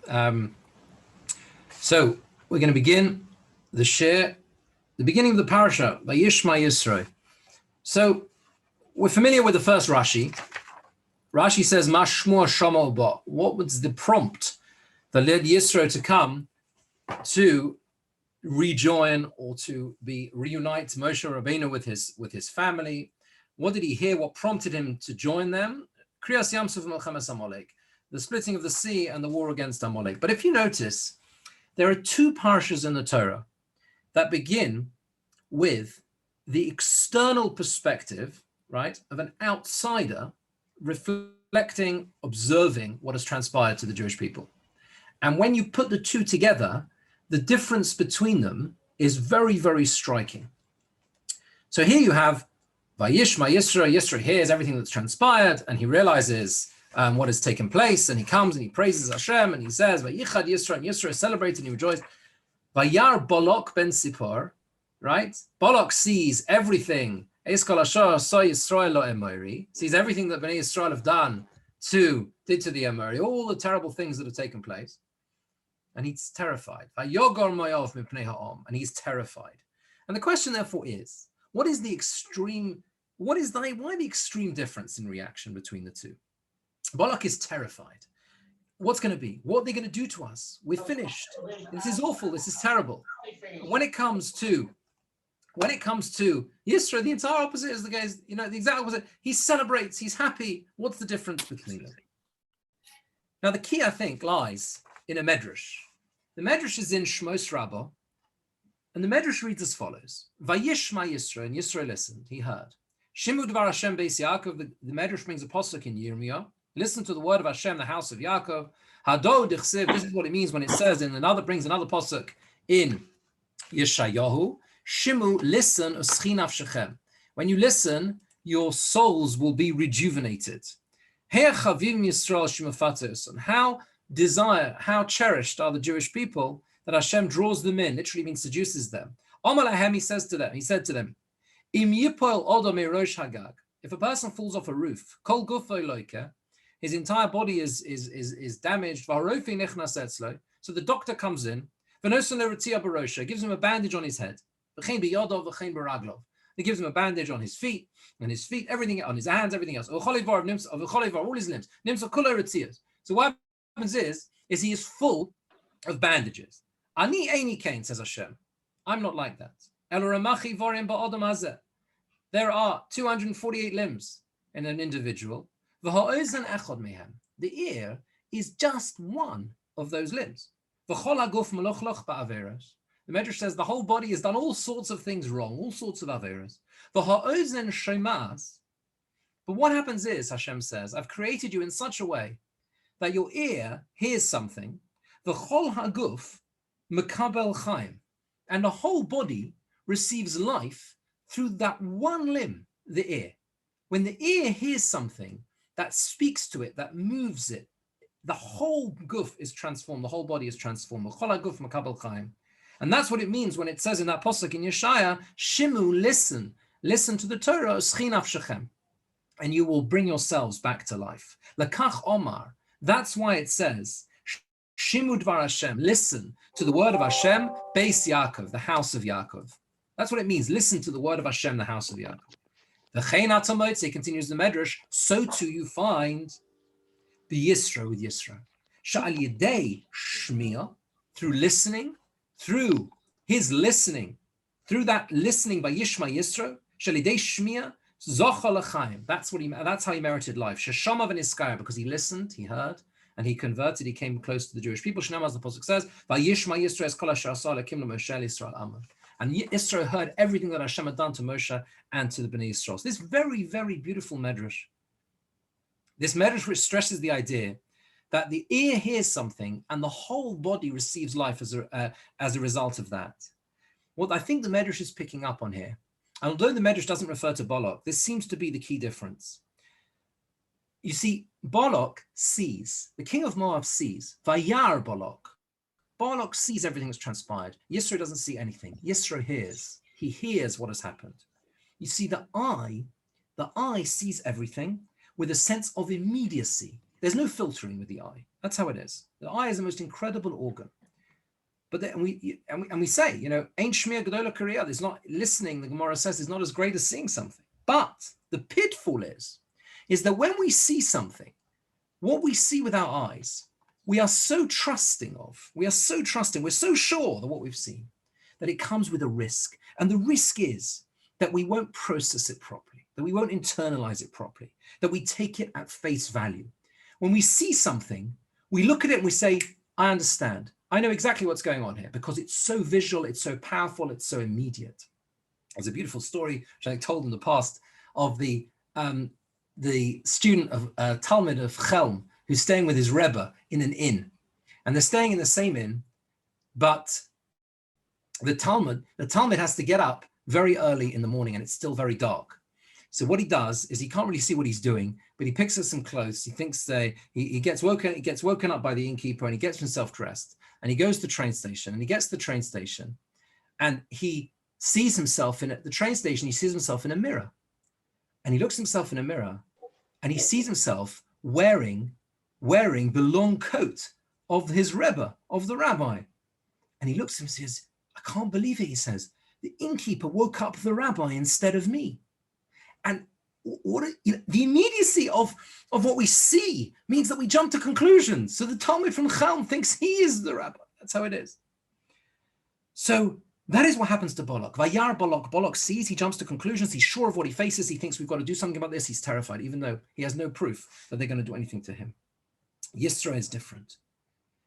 So we're going to begin the share, the beginning of the parasha by Yishma Yisro. So we're familiar with the first Rashi. Rashi says, Mashmua Shamo Ba. What was the prompt that led Yisro to come to rejoin or to reunite Moshe Rabbeinu with his family? What did he hear? What prompted him to join them? Kriyas Yamsuf Melchemes Amalek, the splitting of the sea and the war against Amalek. But if you notice, there are two parashas in the Torah that begin with the external perspective, right, of an outsider reflecting, observing what has transpired to the Jewish people. And when you put the two together, the difference between them is very, very striking. So here you have Vayishma Yisro. Yisro hears everything that's transpired, and he realizes what has taken place, and he comes and he praises Hashem, and he says, Vayichad Yisro, and Yisro is celebrated and he rejoiced. Vayar Balak ben Sipor, right? Balak sees everything. Sees everything that Bnei Yisrael have did to the Emori, all the terrible things that have taken place. And he's terrified. And he's terrified. And the question therefore is, why the extreme difference in reaction between the two? Balak is terrified. What's going to be? What are they going to do to us? We're finished. This is awful. This is terrible. When it comes to Yisro, the entire opposite is the case. The exact opposite. He celebrates. He's happy. What's the difference between them? Now, the key, I think, lies in a medrash. The medrash is in Shmos Rabbah, and the medrash reads as follows: Vayishma Yisro, and Yisro listened. He heard. Shimu Dvar Hashem Beis Yaakov. The medrash brings a pasuk in Yirmiyah. Listen to the word of Hashem, the house of Yaakov. Hado Dichsev. This is what it means when it says brings another pasuk in Yeshayahu. Shimu, listen, uschinav shechem. When you listen, your souls will be rejuvenated. How cherished are the Jewish people that Hashem draws them in, literally means seduces them. He said to them, if a person falls off a roof, his entire body is damaged. So the doctor comes in, gives him a bandage on his head. He gives him a bandage on his feet, everything on his hands, everything else. All his limbs. So what happens is he is full of bandages. Ani eini kain, says Hashem. I'm not like that. There are 248 limbs in an individual. The ear is just one of those limbs. The Medrash says the whole body has done all sorts of things wrong, all sorts of averas. But what happens is, Hashem says, I've created you in such a way that your ear hears something, v'chol haguf mekabel chaim, and the whole body receives life through that one limb, the ear. When the ear hears something that speaks to it, that moves it, the whole guf is transformed, the whole body is transformed. V'chol haguf mekabel chaim. And that's what it means when it says in that pasuk in Yeshaya, Shimu, listen to the Torah, Schinav Shechem, and you will bring yourselves back to life. Lakach Omar, that's why it says, Shimu Dvar Hashem, listen to the word of Hashem, Beis Yaakov, the house of Yaakov. That's what it means, listen to the word of Hashem, the house of Yaakov. V'chein atamotze, continues the Medrash, so too you find the Yisro with Yisro. Sha'al yedei shmiya, through listening, through his listening, through that listening by Yishma Yisro, Shalidei Shmiya, Zocha L'chaim. That's how he merited life. Sheshamav and Iskaya, because he listened, he heard, and he converted, he came close to the Jewish people. Shnam, as the Pasuk says, Vayishma Yisro es kol asher asa lekim leMoshe Yisrael Amar. And Yisro heard everything that Hashem had done to Moshe and to the Bnei Yisrael. So this very, very beautiful medrash. This medrash which stresses the idea that the ear hears something and the whole body receives life as a result of that. What I think the Medrash is picking up on here, and although the Medrash doesn't refer to Balak, this seems to be the key difference. You see, Balak sees, the king of Moab sees, Vayar Balak. Balak sees everything that's transpired. Yisro doesn't see anything. Yisro hears. He hears what has happened. You see, the eye sees everything with a sense of immediacy. There's no filtering with the eye. That's how it is. The eye is the most incredible organ. But then we say, ain't shmir gedola kriya. There's not listening. The Gemara says is not as great as seeing something. But the pitfall is that when we see something, what we see with our eyes, we are so trusting of. We are so trusting. We're so sure that what we've seen, that it comes with a risk. And the risk is that we won't process it properly, that we won't internalize it properly, that we take it at face value. When we see something, we look at it and we say, I understand. I know exactly what's going on here because it's so visual, it's so powerful, it's so immediate. There's a beautiful story, which I told in the past, of the student of Talmud of Chelm, who's staying with his Rebbe in an inn. And they're staying in the same inn, but the Talmud has to get up very early in the morning and it's still very dark. So what he does is he can't really see what he's doing, but he picks up some clothes. He thinks he gets woken up by the innkeeper and he gets himself dressed and he goes to the train station and he gets to the train station and he sees himself at the train station. He sees himself in a mirror and he looks himself in a mirror and he sees himself wearing the long coat of his Rebbe, of the rabbi. And he looks at him and says, I can't believe it, he says. The innkeeper woke up the rabbi instead of me. And the immediacy of what we see means that we jump to conclusions. So the Talmud from Chelm thinks he is the rabbi. That's how it is. So that is what happens to Balak. Vayar Balak. Balak sees, he jumps to conclusions. He's sure of what he faces. He thinks we've got to do something about this. He's terrified, even though he has no proof that they're going to do anything to him. Yisro is different.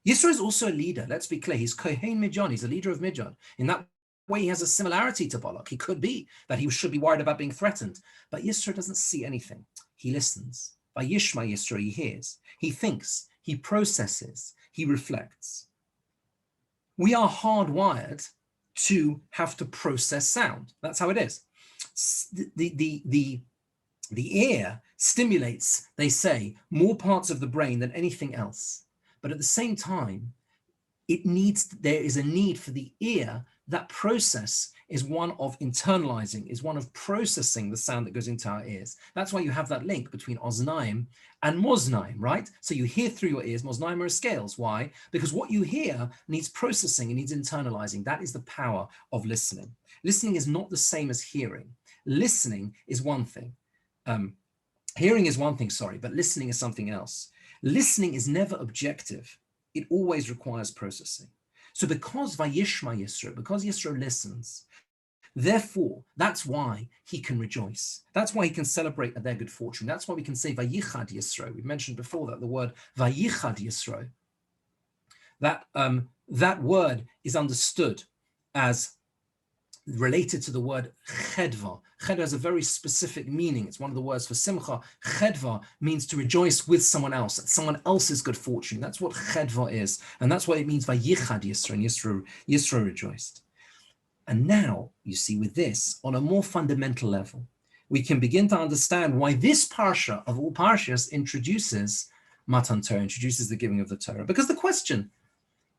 Yisro is also a leader. Let's be clear. He's Kohen Midyan. He's a leader of Midyan. In that way, he has a similarity to Balak. He could be that he should be worried about being threatened. But Yisro doesn't see anything. He listens. By Yishma Yisro, he hears. He thinks. He processes. He reflects. We are hardwired to have to process sound. That's how it is. The ear stimulates, they say, more parts of the brain than anything else. But at the same time, there is a need for the ear. That process is one of internalizing, is one of processing the sound that goes into our ears. That's why you have that link between oznaim and moznaim, right? So you hear through your ears. Moznaim are scales. Why? Because what you hear needs processing, it needs internalizing. That is the power of listening. Listening is not the same as hearing. Listening is one thing. Hearing is one thing, but listening is something else. Listening is never objective. It always requires processing. So because Vayishma Yisro, because Yisro listens, therefore, that's why he can rejoice. That's why he can celebrate at their good fortune. That's why we can say Vayichad Yisro. We've mentioned before that the word Vayichad Yisro, that word is understood as related to the word chedva. Chedva has a very specific meaning. It's one of the words for simcha. Chedva means to rejoice with someone else, someone else's good fortune. That's what chedva is. And that's what it means by Yichad Yisro, and Yisro rejoiced. And now, you see, with this, on a more fundamental level, we can begin to understand why this parsha of all parshas introduces Matan Torah, introduces the giving of the Torah. Because the question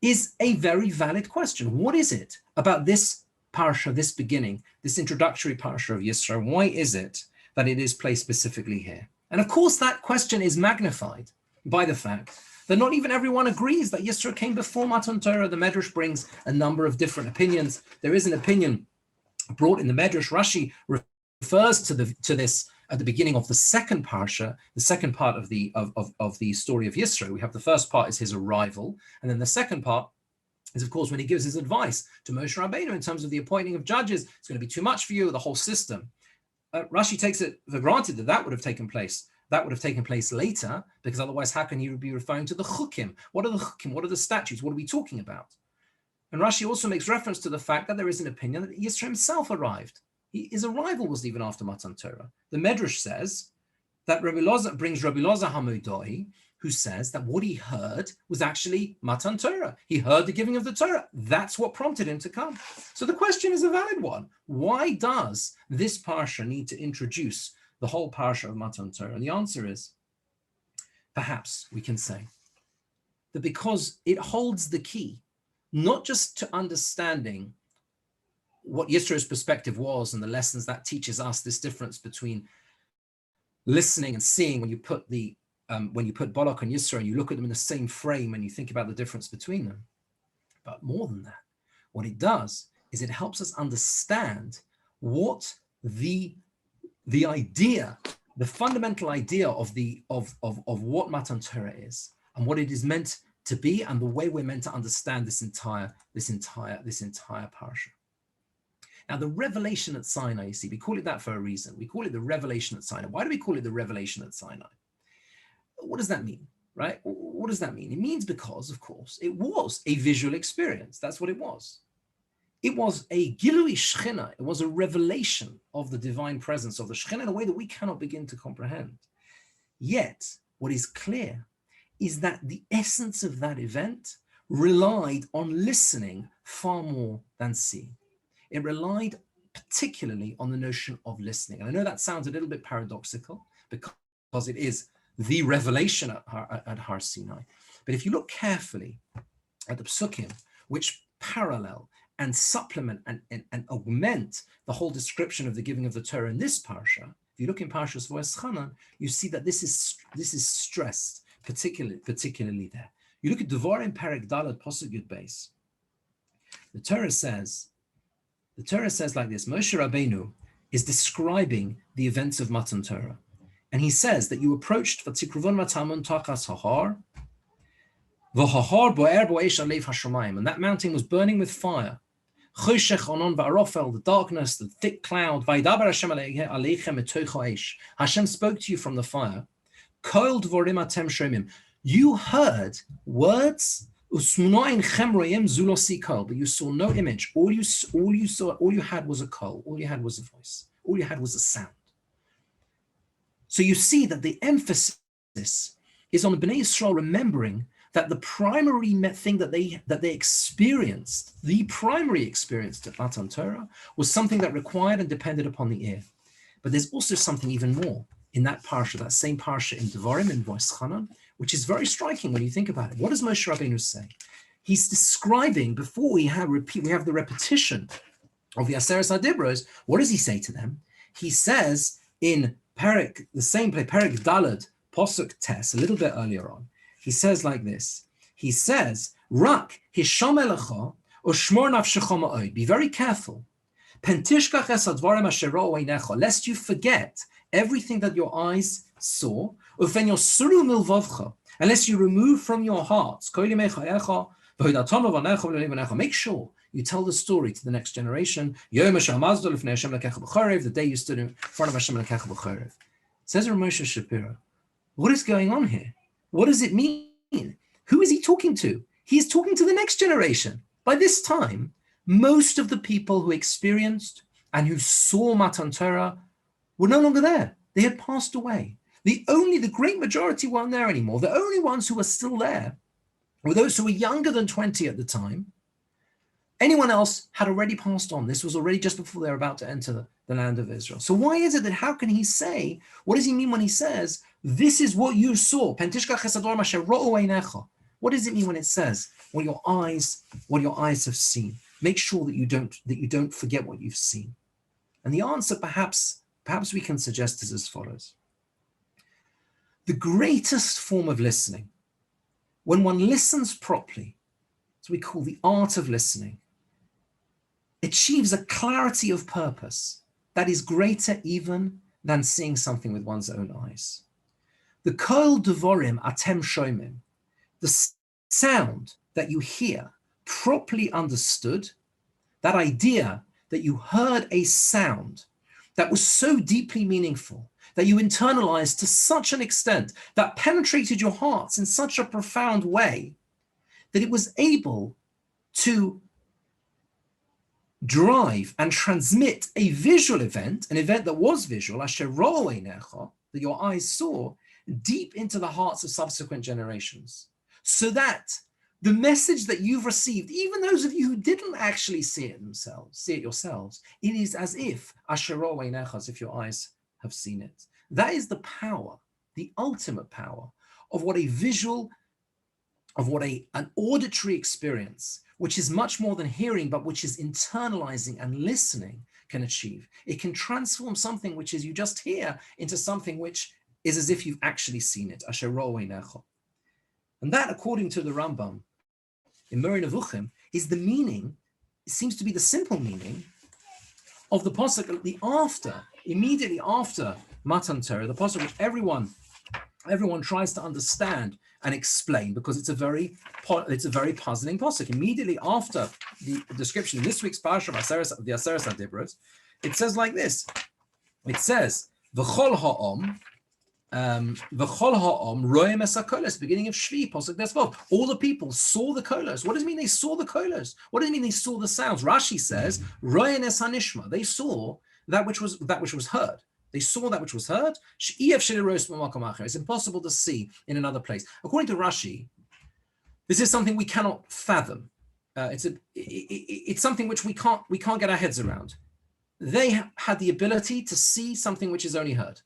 is a very valid question. What is it about this parsha, this beginning, this introductory parsha of Yisro? Why is it that it is placed specifically here? And of course, that question is magnified by the fact that not even everyone agrees that Yisro came before Matan Torah. The Medrash brings a number of different opinions. There is an opinion brought in the Medrash. Rashi refers to this at the beginning of the second parsha, the second part of the story of Yisro. We have the first part is his arrival, and then the second part is, of course, when he gives his advice to Moshe Rabbeinu in terms of the appointing of judges. It's going to be too much for you, the whole system. Rashi takes it for granted that would have taken place. That would have taken place later, because otherwise, how can he be referring to the chukim? What are the chukim? What are the statutes? What are we talking about? And Rashi also makes reference to the fact that there is an opinion that Yisro himself arrived. His arrival was even after Matan Torah. The Medrash says that Rabbi Loza brings Rabbi Loza Hamudoi, who says that what he heard was actually Matan Torah. He heard the giving of the Torah. That's what prompted him to come. So the question is a valid one. Why does this parsha need to introduce the whole parsha of Matan Torah? And the answer is, perhaps we can say, that because it holds the key, not just to understanding what Yisro's perspective was and the lessons that teaches us, this difference between listening and seeing when you put the when you put Balak and Yisro and you look at them in the same frame and you think about the difference between them. But more than that, what it does is it helps us understand what the idea, the fundamental idea of what Matan Torah is and what it is meant to be, and the way we're meant to understand this entire parasha. Now, the revelation at Sinai, you see, we call it that for a reason. We call it the revelation at Sinai. Why do we call it the revelation at Sinai? What does that mean, right? What does that mean? It means because, of course, it was a visual experience. That's what it was. It was a Gilui Shechina. It was a revelation of the divine presence of the Shechina in a way that we cannot begin to comprehend. Yet, what is clear is that the essence of that event relied on listening far more than seeing. It relied particularly on the notion of listening. And I know that sounds a little bit paradoxical because it is the revelation at Har Sinai. But if you look carefully at the psukim, which parallel and supplement and augment the whole description of the giving of the Torah in this parsha, if you look in Parshas Va'eschanan, you see that this is stressed particularly there. You look at Devarim Perek Daled Pasuk Yud Beis. The Torah says like this: Moshe Rabbeinu is describing the events of Matan Torah, and he says that you approached V'tikruvon Matamun Tachas Hahar, V'Hahar Bo'er Bo'esh Alev Hashamayim, and that mountain was burning with fire. Choshech Onon Va'arofel, the darkness, the thick cloud. Vaydaber Hashem Aleichem Etocho Eish. Hashem spoke to you from the fire. Kol Dvorim Atem Shomim. You heard words. Usmunoin Chemroyim Zulosi Kol, but you saw no image. All you saw, all you had was a kol. All you had was a voice. All you had was a sound. So you see that the emphasis is on the Bnei Yisrael remembering that the primary thing that they experienced, the primary experience at Matan Torah, was something that required and depended upon the ear. But there's also something even more in that parsha, that same parsha in Devarim, in Va'eschanan, which is very striking when you think about it. What does Moshe Rabbeinu say? He's describing, before we have the repetition of the Aseret HaDibros, what does he say to them? He says in the same place, Perek Daled, Posuk Tes, a little bit earlier on, he says like this. He says, Rak hisham elecha ushmor nafshecha ma'od. Be very careful. Pentishkach es hadvarim asher ra'u einecha, lest you forget everything that your eyes saw, ufen yosuru milvavcha, unless you remove from your hearts. Make sure you tell the story to the next generation. The day you stood in front of Hashem Elokecha b'chorev. Says Rav Moshe Shapiro, what is going on here? What does it mean? Who is he talking to? He's talking to the next generation. By this time, most of the people who experienced and who saw Matan Torah were no longer there. They had passed away. The great majority weren't there anymore. The only ones who were still there were those who were younger than 20 at the time. Anyone else had already passed on. This was already just before they were about to enter the land of Israel. So why is it that, how can he say, what does he mean when he says, this is what you saw? What does it mean when it says, what your eyes have seen? Make sure that you don't forget what you've seen. And the answer perhaps we can suggest is as follows. The greatest form of listening, when one listens properly, as we call the art of listening, achieves a clarity of purpose that is greater even than seeing something with one's own eyes. The kol devorim atem shomim, the sound that you hear, properly understood, that idea that you heard a sound that was so deeply meaningful, that you internalized to such an extent, that penetrated your hearts in such a profound way, that it was able to drive and transmit a visual event, an event that was visual, asher ra'u einecha, that your eyes saw, deep into the hearts of subsequent generations. So that the message that you've received, even those of you who didn't actually see it yourselves, it is as if asher ra'u einecha, as if your eyes have seen it. That is the power, the ultimate power of what an auditory experience, which is much more than hearing, but which is internalizing and listening, can achieve. It can transform something which is you just hear into something which is as if you've actually seen it. Asher ro'u einecha. And that, according to the Rambam in Moreh Nevuchim, is the meaning, it seems to be the simple meaning of the pasuk, immediately after Matan Torah, the pasuk which everyone tries to understand and explain, because it's a very puzzling pasuk. Immediately after the description in this week's parasha of the Aseres HaDibros, it says like this. It says, "V'chol ha'om, roem es hakolos," beginning of Shvi, pasuk Desvov. All the people saw the kolos. What does it mean they saw the kolos? What does it mean they saw the sounds? Rashi says, roem es hanishma. They saw that which was heard. They saw that which was heard. It's impossible to see in another place. According to Rashi, this is something we cannot fathom. It's something which we can't get our heads around. They had the ability to see something which is only heard.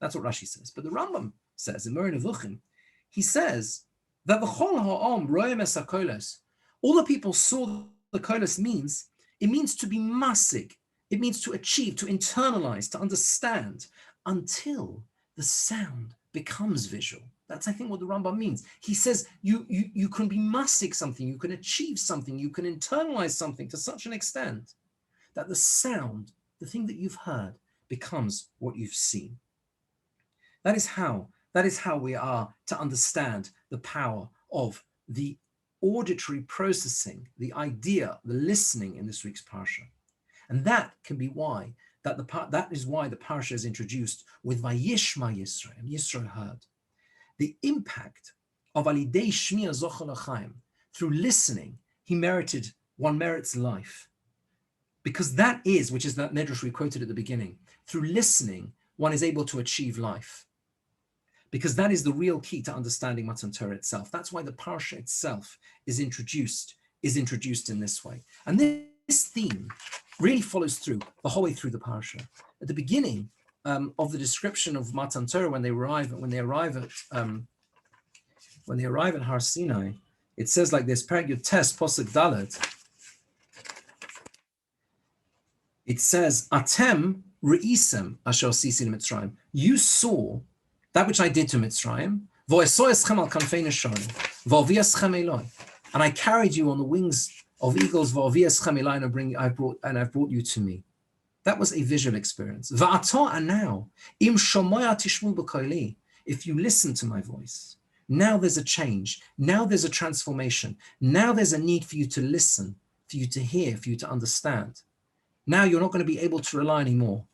That's what Rashi says. But the Rambam says in Moreh Nevuchim, he says that v'chol ha'om roem es hakolos, all the people saw the kolos means to be masig. It means to achieve, to internalize, to understand, until the sound becomes visual. That's, I think, what the Rambam means. He says you can be masig something, you can achieve something, you can internalize something to such an extent that the sound, the thing that you've heard, becomes what you've seen. That is how we are to understand the power of the auditory processing, the idea, the listening in this week's parsha. And that can be why, that is why the parsha is introduced with Vayishma Yisro, and Yisro heard. The impact of Alidei Shmiya Zochel L'Chaim, through listening, one merits life. Because that is, which is that medrash we quoted at the beginning, through listening, one is able to achieve life. Because that is the real key to understanding Matan Torah itself. That's why the parsha itself is introduced in this way. And this theme really follows through the whole way through the parsha. At the beginning of the description of Matan Torah, when they arrive at Har Sinai, it says like this: Perek Yud Tes Posuk Dalet. It says, "Atem re'isem asher sisin Mitzrayim." You saw that which I did to Mitzrayim. Vo'esoeschem al kanfei nesharim, vo'aviaschem eloi. And I carried you on the wings of eagles, vo'aviaschem eloi, and I've brought you to me. That was a visual experience. Va'ata, and now, im shomoya tishmu b'koili. If you listen to my voice, now there's a change. Now there's a transformation. Now there's a need for you to listen, for you to hear, for you to understand. Now you're not going to be able to rely anymore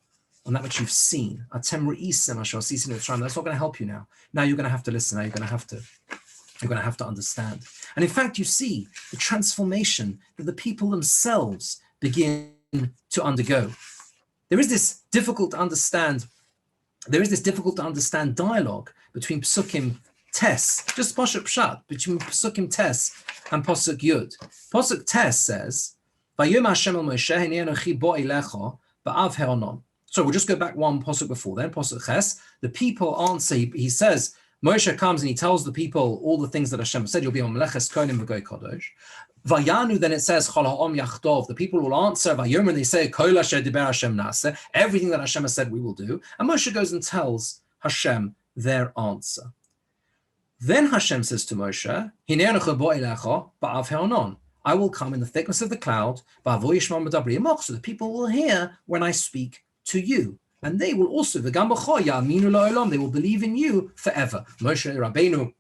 on that which you've seen. Atem re'isem asher sisin Mitzrayim. That's not going to help you now. Now you're going to have to listen. Now you're going to have to understand. And in fact, you see the transformation that the people themselves begin to undergo. There is this difficult to understand dialogue between Psukim Tes, just Pasuk Pshat, between Psukim Tes and Pasuk Yud. Pasuk Tes says, "Vayom Hashem el Moshe, hinei anochi bo elecha ba'av he'onon." So we'll just go back one pasuk before then, pasuk Ches. The people answer. He says, Moshe comes and he tells the people all the things that Hashem said. You'll be on Meleches Konim v'Goy Kodosh. Vayanu, then it says, Chol ha'om yachtov. The people will answer. Vayomer, and they say, Kol asher diber Hashem naseh. Everything that Hashem has said, we will do. And Moshe goes and tells Hashem their answer. Then Hashem says to Moshe, Hinei anochi bo elecha ba'av he'onon. I will come in the thickness of the cloud. So the people will hear when I speak to you, and they will also, they will believe in you forever. Moshe Rabbeinu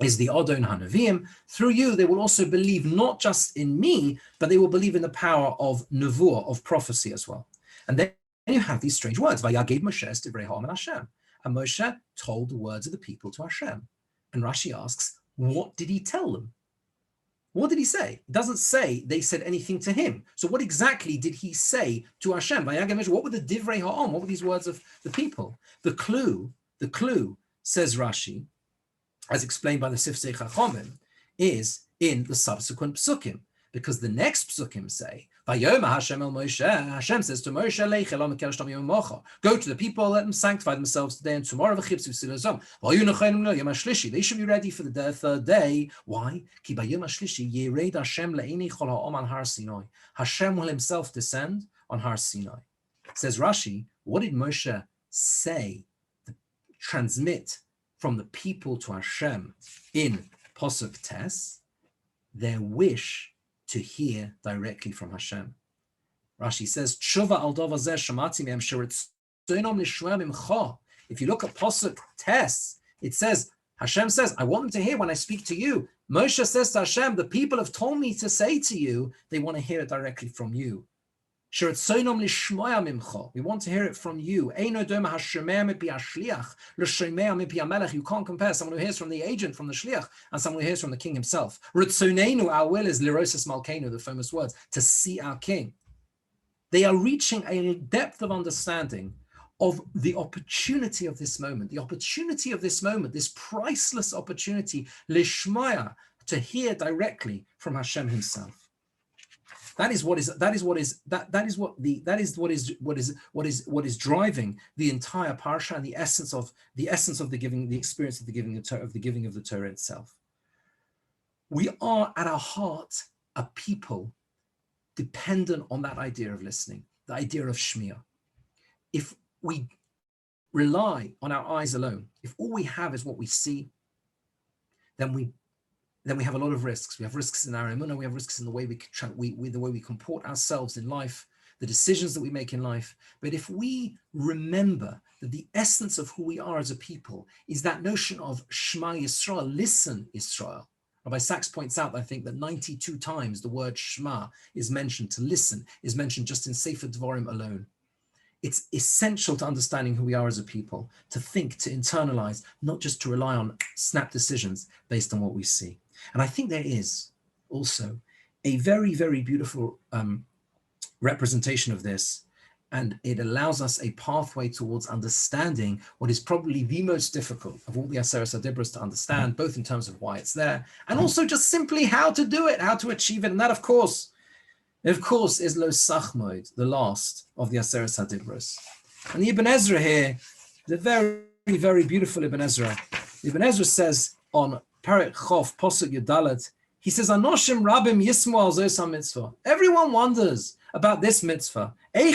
is the Adon HaNeviim. Through you, they will also believe not just in me, but they will believe in the power of nevuah, of prophecy as well. And then you have these strange words. Vayagid Moshe divrei ha'am Hashem. And Moshe told the words of the people to Hashem. And Rashi asks, what did he tell them? What did he say? It doesn't say they said anything to him. So what exactly did he say to Hashem? What were the divrei ha'am? What were these words of the people? The clue, says Rashi, as explained by the Sifsei Chachomim, is in the subsequent psukim. Because the next psukim say, Vayoma Hashem el Moshe, Hashem says to Moshe, go to the people, let them sanctify themselves today and tomorrow. They should be ready for the third day. Why? Hashem will himself descend on Har Sinai. Says Rashi, what did Moshe say? The transmit from the people to Hashem in Posuk Tes, their wish to hear directly from Hashem. Rashi says, Tshuva al dova zeh shamati mehem sheritzonom lishmoa mimcha. If you look at Posuk Tes, it says, Hashem says, I want them to hear when I speak to you. Moshe says to Hashem, the people have told me to say to you, they want to hear it directly from you. We want to hear it from you. You can't compare someone who hears from the agent, from the shliach, and someone who hears from the king himself. Our will is lirosis malkeinu, the famous words, to see our king. They are reaching a depth of understanding of the opportunity of this moment, this priceless opportunity, lishmaya, to hear directly from Hashem himself. That is what is driving the entire parsha and the essence of the giving, the experience of the giving of the Torah itself. We are at our heart a people dependent on that idea of listening, the idea of shmiya. If we rely on our eyes alone, if all we have is what we see, then we have a lot of risks. We have risks in our emunah, we have risks in the way the way we comport ourselves in life, the decisions that we make in life. But if we remember that the essence of who we are as a people is that notion of Shema Yisrael, listen Yisrael. Rabbi Sachs points out, I think, that 92 times the word Shema is mentioned, to listen, is mentioned just in Sefer Dvarim alone. It's essential to understanding who we are as a people, to think, to internalize, not just to rely on snap decisions based on what we see. And I think there is also a very, very beautiful representation of this, and it allows us a pathway towards understanding what is probably the most difficult of all the Aseres HaDibros to understand, both in terms of why it's there, and also just simply how to do it, how to achieve it. And that, of course, is Lo Sachmoid, the last of the Aseres HaDibros. And the Ibn Ezra here, the very, very beautiful Ibn Ezra. Ibn Ezra says on Perek Chof, Posuk Yudalet, he says, Anoshim Rabim Yismo al Zos mitzvah. Everyone wonders about this mitzvah. How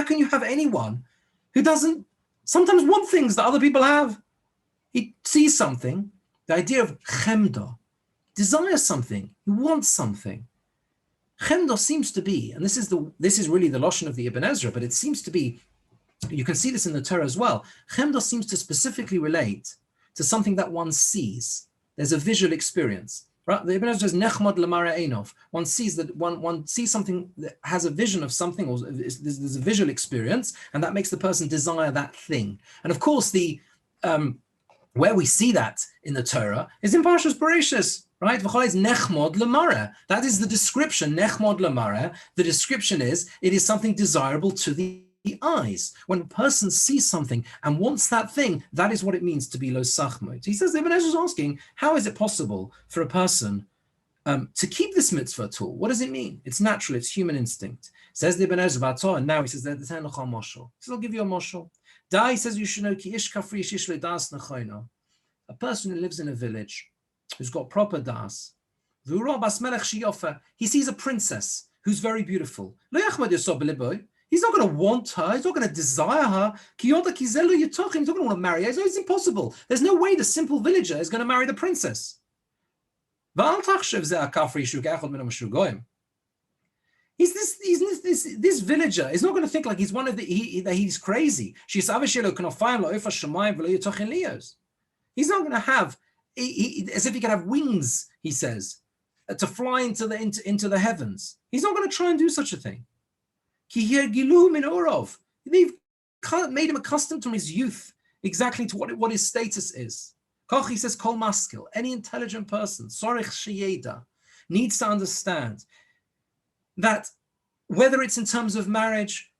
can you have anyone who doesn't sometimes want things that other people have? He sees something, the idea of chemda, desires something, he wants something. Chemda seems to be, and this is really the lashon of the Ibn Ezra, but it seems to be, you can see this in the Torah as well. Chemda seems to specifically relate to something that one sees. There's a visual experience. Right? The Ibn Ezra says, Nechmad lemara einov. One sees that one sees something that has a vision of something, or there's a visual experience, and that makes the person desire that thing. And of course, the where we see that in the Torah is in Parshas Bereshis, right? V'chol nechmod lemara. That is the description. Nechmod lemara. The description is it is something desirable to the eyes. When a person sees something and wants that thing, that is what it means to be lo sachmod. He says, Ibn Ezra is asking, how is it possible for a person to keep this mitzvah at all? What does it mean? It's natural, it's human instinct. Says the Ibn Ezra, and now he says, I'll give you a moshel. He says, you should know, a person who lives in a village, who's got proper das, he sees a princess who's very beautiful. He's not going to want her. He's not going to desire her. He's not going to want to marry her. It's impossible. There's no way the simple villager is going to marry the princess. This villager is not going to think like he's one of that he's crazy. He's not going to have, as if he could have wings, he says, to fly into the heavens. He's not going to try and do such a thing. They've made him accustomed from his youth exactly to what his status is. Koch, he says, kol maskil, any intelligent person, sorich sheyeda, needs to understand that whether it's in terms of marriage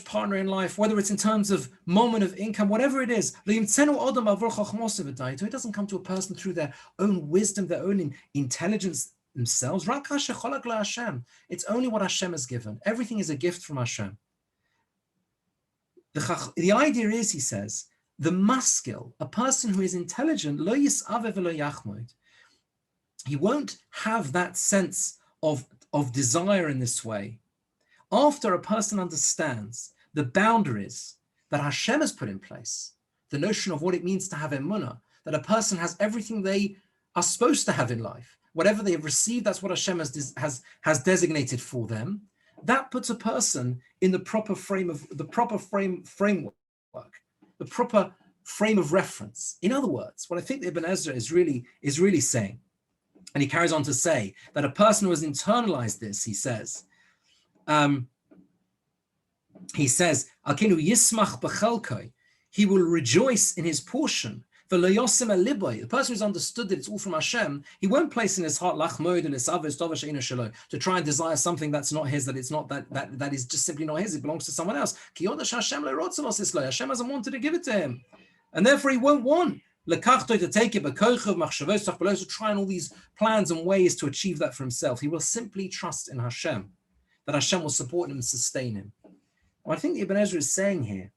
partner in life, whether it's in terms of moment of income, whatever it is, it doesn't come to a person through their own wisdom, their own intelligence themselves. It's only what Hashem has given. Everything is a gift from Hashem. The idea is, he says, the maskil, a person who is intelligent, lo yis'ave v'lo yachmod, he won't have that sense of desire in this way. After a person understands the boundaries that Hashem has put in place, the notion of what it means to have emunah, that a person has everything they are supposed to have in life. Whatever they have received, that's what Hashem has designated for them. That puts a person in the proper framework, the proper frame of reference. In other words, what I think Ibn Ezra is really saying, and he carries on to say that a person who has internalized this, he says, Akinu yismach b'chelkoi, he will rejoice in his portion. The person who's understood that it's all from Hashem, he won't place in his heart to try and desire something that's not his, that it's not that is just simply not his, it belongs to someone else. Hashem hasn't wanted to give it to him. And therefore he won't want to take it, to try and all these plans and ways to achieve that for himself. He will simply trust in Hashem, that Hashem will support him and sustain him. What I think Ibn Ezra is saying here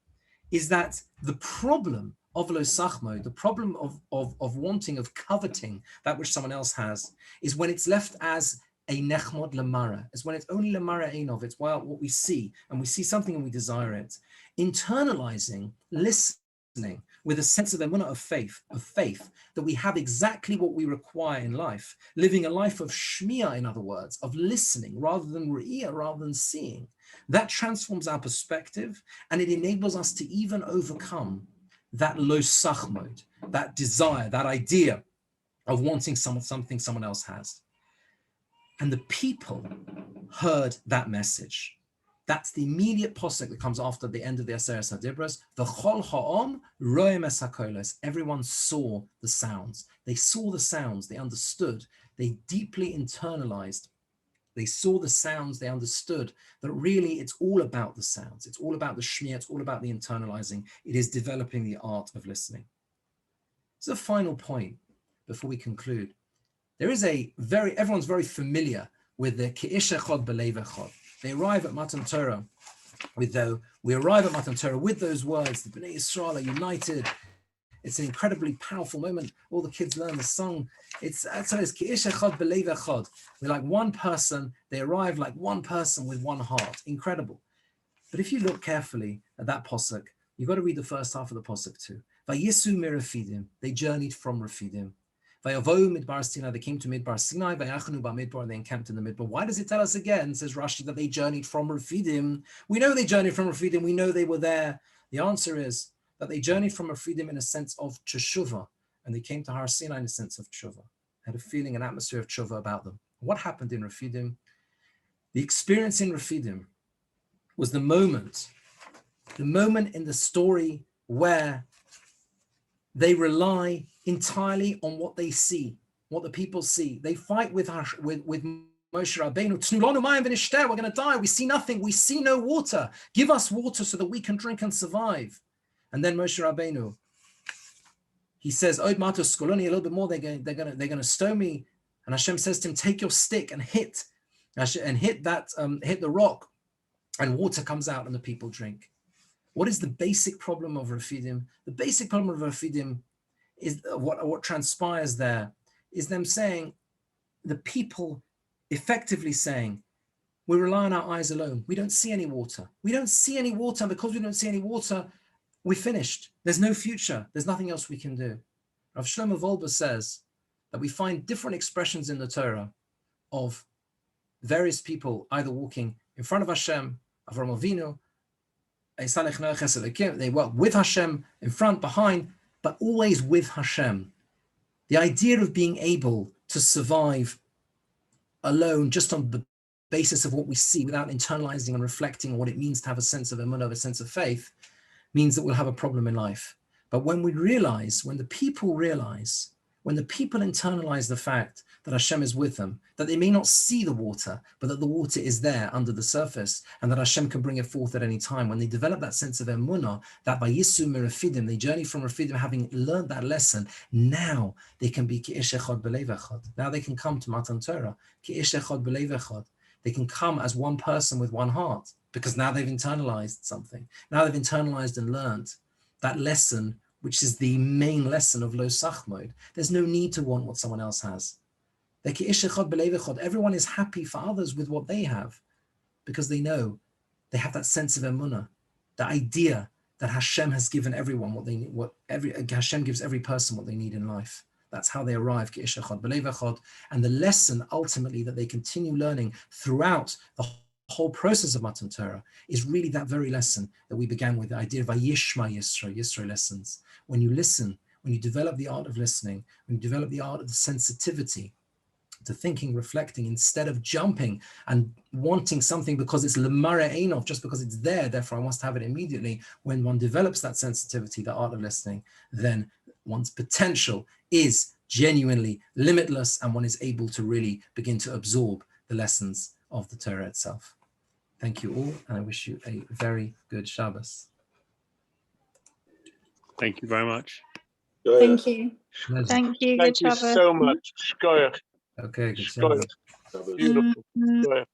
is that the problem of lo sachmo, the problem of wanting, of coveting that which someone else has, is when it's left as a nechmod lamara, is when it's only lamara einov, it's what we see, and we see something and we desire it. Internalizing, listening with a sense of emunah, of faith, that we have exactly what we require in life, living a life of shmiya, in other words, of listening rather than re'iyah, rather than seeing. That transforms our perspective, and it enables us to even overcome that lo sachmod, that desire, that idea of wanting something someone else has. And the people heard that message. That's the immediate posuk that comes after the end of the Aseret HaDibros. V'chol ha'om roem es hakolos. Everyone saw the sounds. They saw the sounds. They understood. They deeply internalized. They saw the sounds. They understood that really it's all about the sounds. It's all about the shmiya. It's all about the internalizing. It is developing the art of listening. So a final point before we conclude. There is everyone's very familiar with the Ki'ish Echad B'Leiv Echad. They arrive at Matan Torah with those words, the Bnei Yisrael are united. It's an incredibly powerful moment. All the kids learn the song. It's Ki'ish Echad B'Leiv Echad. We're like one person. They arrive like one person with one heart. Incredible. But if you look carefully at that posuk, you've got to read the first half of the posuk too. Vayisu mir Refidim. They journeyed from Refidim. They came to Midbar Sinai, and they encamped in the Midbar. Why does it tell us again, says Rashi, that they journeyed from Refidim? We know they journeyed from Refidim, we know they were there. The answer is that they journeyed from Refidim in a sense of Teshuvah, and they came to Har Sinai in a sense of Teshuvah, had a feeling, an atmosphere of Teshuvah about them. What happened in Refidim? The experience in Refidim was the moment in the story where they rely entirely on what they see, what the people see. They fight with Moshe Rabbeinu. We're going to die. We see nothing. We see no water. Give us water so that we can drink and survive. And then Moshe Rabbeinu, he says, "Od matos skoloni," a little bit more. They're going to stone me. And Hashem says to him, "Take your stick and hit the rock, and water comes out, and the people drink." What is the basic problem of Refidim? The basic problem of Refidim is what transpires there is them saying, the people effectively saying, we rely on our eyes alone. We don't see any water. We don't see any water. And because we don't see any water, we're finished. There's no future. There's nothing else we can do. Rav Shlomo Wolbe says that we find different expressions in the Torah of various people either walking in front of Hashem, Avraham Avinu, they work with Hashem, in front, behind, but always with Hashem. The idea of being able to survive alone just on the basis of what we see without internalizing and reflecting on what it means to have a sense of emunah, a sense of faith, means that we'll have a problem in life. But when the people internalize the fact that Hashem is with them, that they may not see the water, but that the water is there under the surface, and that Hashem can bring it forth at any time. When they develop that sense of emunah, that by Yisu Mirafidim, they journey from Refidim, having learned that lesson, now they can be Ki'ish Echad B'Leiv Echad. Now they can come to Matan Torah, Ki'ish Echad B'Leiv Echad. They can come as one person with one heart, because now they've internalized something. Now they've internalized and learned that lesson, which is the main lesson of Lo Sachmod. There's no need to want what someone else has. Everyone is happy for others with what they have. because they know they have that sense of emunah, the idea that Hashem has given everyone what they need, Hashem gives every person what they need in life. That's how they arrive, K'ish echad b'lev echad. And the lesson ultimately that they continue learning throughout the whole process of Matan Torah is really that very lesson that we began with, the idea of Vayishma Yisro lessons. When you listen, when you develop the art of listening, when you develop the art of the sensitivity to thinking, reflecting, instead of jumping and wanting something because it's lemare einov, just because it's there, therefore I must have it immediately. When one develops that sensitivity, the art of listening, then one's potential is genuinely limitless, and one is able to really begin to absorb the lessons of the Torah itself. Thank you all, and I wish you a very good Shabbos. Thank you very much. Thank you. Pleasure. Thank you. Thank Good you Shabbos. so much. Shkoyach. Okay, good Shkoyach. Shabbos. Beautiful. Shkoyach.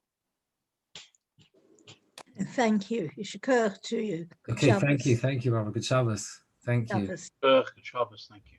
Thank you. Yishakar to you. Good Okay, Shabbos. thank you, Robert. Good Shabbos. Thank you. Shabbos. Good Shabbos. Thank you.